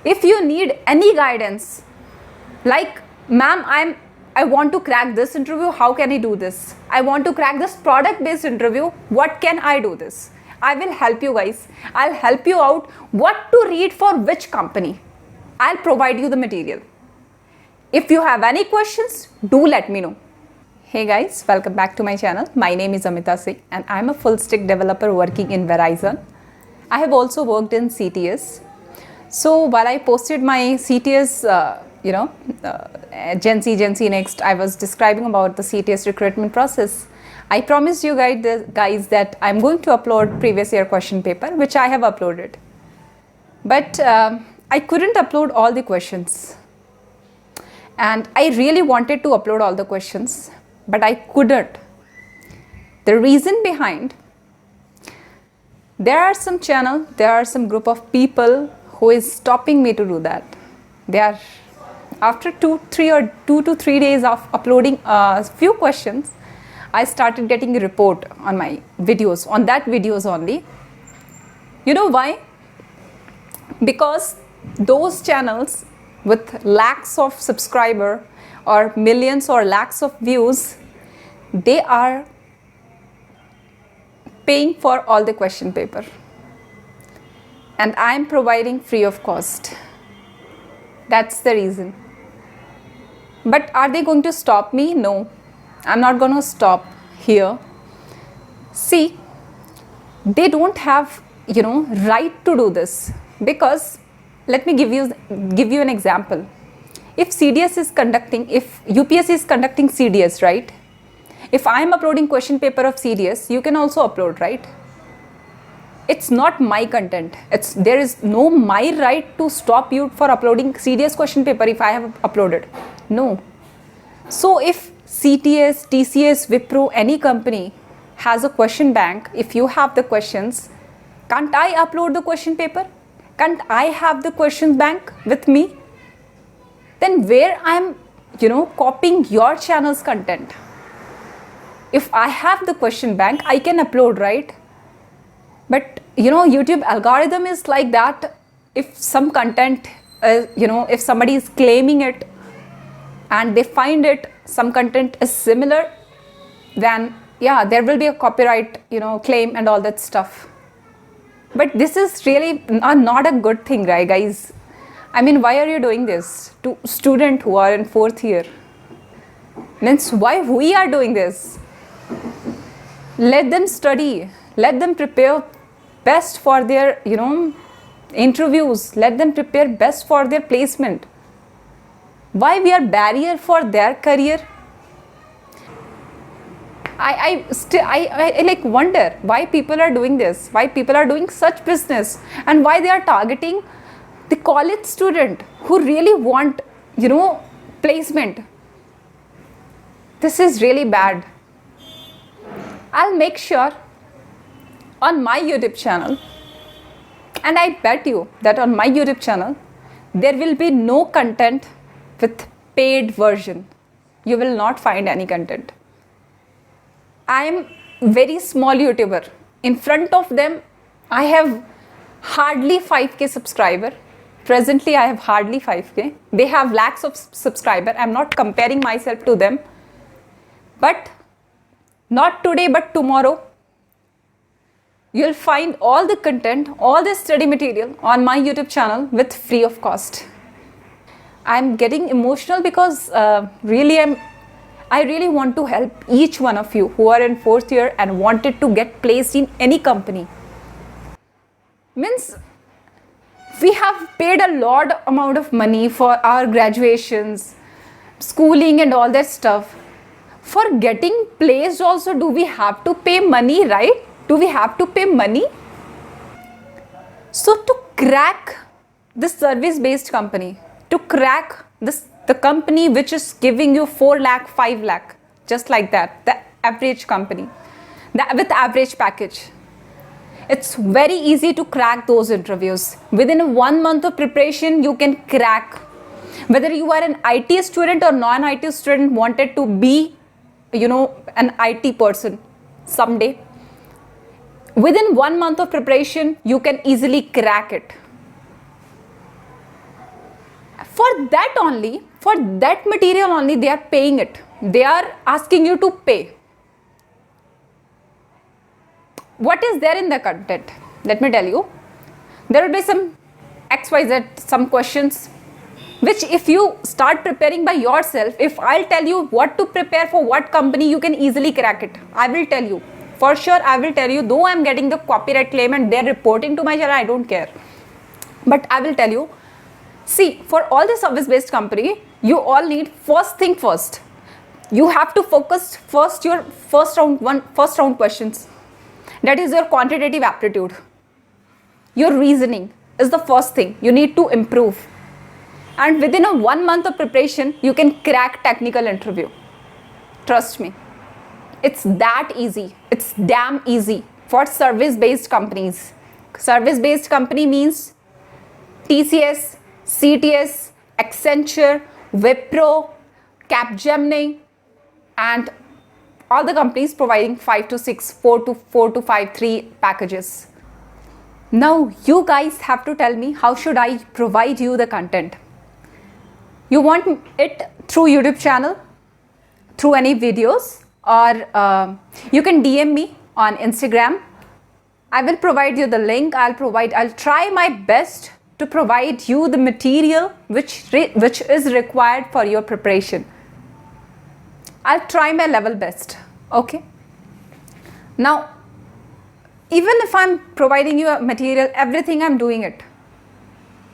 If you need any guidance, like, ma'am, I want to crack this interview, how can I do this? I want to crack this product-based interview, what can I do this? I will help you guys. I'll help you out what to read for which company. I'll provide you the material. If you have any questions, do let me know. Hey guys, welcome back to my channel. My name is Amita Singh and I'm a full stack developer working in Verizon. I have also worked in CTS. So while I posted my CTS, Gen Z Next, I was describing about the CTS recruitment process. I promised you guys that I'm going to upload previous year question paper, which I have uploaded. But I couldn't upload all the questions. And I really wanted to upload all the questions, but I couldn't. The reason behind, there are some group of people who is stopping me to do that. They are, after 2 to 3 days of uploading a few questions, I started getting a report on my videos, on that videos only. You know why? Because those channels with lakhs of subscriber or millions or lakhs of views, they are paying for all the question paper. And I am providing free of cost. That's the reason. But are they going to stop me? No, I'm not going to stop here. See, they don't have, right to do this, because let me give you an example. If CDS is conducting, if UPS is conducting CDS, right? If I am uploading question paper of CDS, you can also upload, right? It's not my content. There is no my right to stop you for uploading CDS question paper if I have uploaded. No. So if CTS, TCS, Wipro, any company has a question bank, if you have the questions, can't I upload the question paper? Can't I have the question bank with me? Then where I'm, copying your channel's content. If I have the question bank, I can upload, right? But YouTube algorithm is like that. If some content, if somebody is claiming it and they find it, some content is similar, then yeah, there will be a copyright, claim and all that stuff. But this is really not a good thing, right, guys? I mean, why are you doing this to students who are in 4th year? Means why we are doing this? Let them study. Let them prepare best for their, interviews. Let them prepare best for their placement. Why we are barrier for their career? I wonder why people are doing this, why people are doing such business, and why they are targeting the college student who really want, placement. This is really bad. I'll make sure on my YouTube channel, and I bet you that on my YouTube channel, there will be no content with paid version. You will not find any content. I am very small YouTuber. In front of them, I have hardly 5K subscriber. Presently, I have hardly 5K. They have lakhs of subscriber. I'm not comparing myself to them. But not today, but tomorrow, you'll find all the content, all the study material on my YouTube channel with free of cost. I'm getting emotional because I really want to help each one of you who are in 4th year and wanted to get placed in any company. Means we have paid a lot amount of money for our graduations, schooling and all that stuff. For getting placed also, do we have to pay money, right? Do we have to pay money? So to crack this service-based company, to crack the company which is giving you 4 lakh, 5 lakh, just like that, the average company, with average package. It's very easy to crack those interviews. Within 1 month of preparation, you can crack. Whether you are an IT student or non-IT student wanted to be, an IT person someday, within 1 month of preparation, you can easily crack it. For that only, for that material only, they are paying it. They are asking you to pay. What is there in the content? Let me tell you. There will be some XYZ, some questions, which if you start preparing by yourself, if I'll tell you what to prepare for what company, you can easily crack it. I will tell you. For sure, I will tell you, though I'm getting the copyright claim and they're reporting to my channel, I don't care. But I will tell you, see, for all the service-based company, you all need first thing first. You have to focus first your first round questions. That is your quantitative aptitude. Your reasoning is the first thing you need to improve. And within a 1 month of preparation, you can crack technical interview. Trust me. It's that easy. It's damn easy for service-based companies. Service-based company means TCS, CTS, Accenture, Wipro, Capgemini, and all the companies providing 5 to 6, 4 to 5, 3 packages. Now you guys have to tell me, how should I provide you the content? You want it through YouTube channel, through any videos, or you can DM me on Instagram. I will provide you the link. I'll try my best to provide you the material which is required for your preparation. I'll try my level best. Okay. Now, even if I'm providing you a material, everything I'm doing it.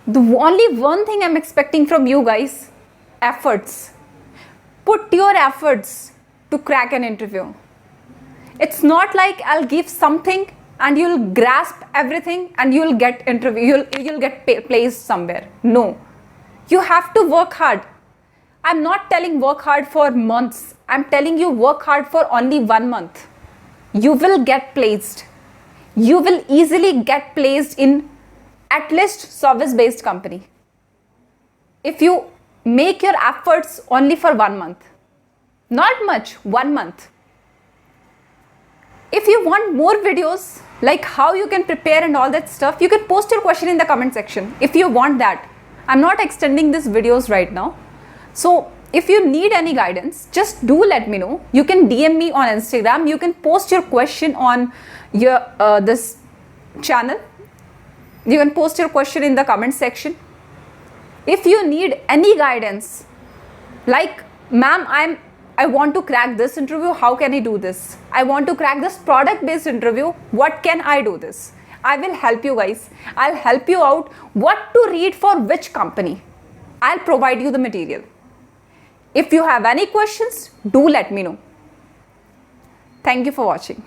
The only one thing I'm expecting from you guys, efforts. Put your efforts to crack an interview. It's not like I'll give something and you'll grasp everything and you'll get interview, you'll get placed somewhere. No, you have to work hard. I'm not telling work hard for months. I'm telling you work hard for only 1 month. You will get placed. You will easily get placed in at least service-based company. If you make your efforts only for 1 month. Not much, 1 month. If you want more videos like how you can prepare and all that stuff, you can post your question in the comment section if you want that. I'm not extending these videos right now. So if you need any guidance, just do let me know. You can DM me on Instagram. You can post your question on your this channel. You can post your question in the comment section. If you need any guidance, like, ma'am, I want to crack this interview, how can I do this? I want to crack this product-based interview, what can I do this? I will help you guys. I'll help you out what to read for which company. I'll provide you the material. If you have any questions, do let me know. Thank you for watching.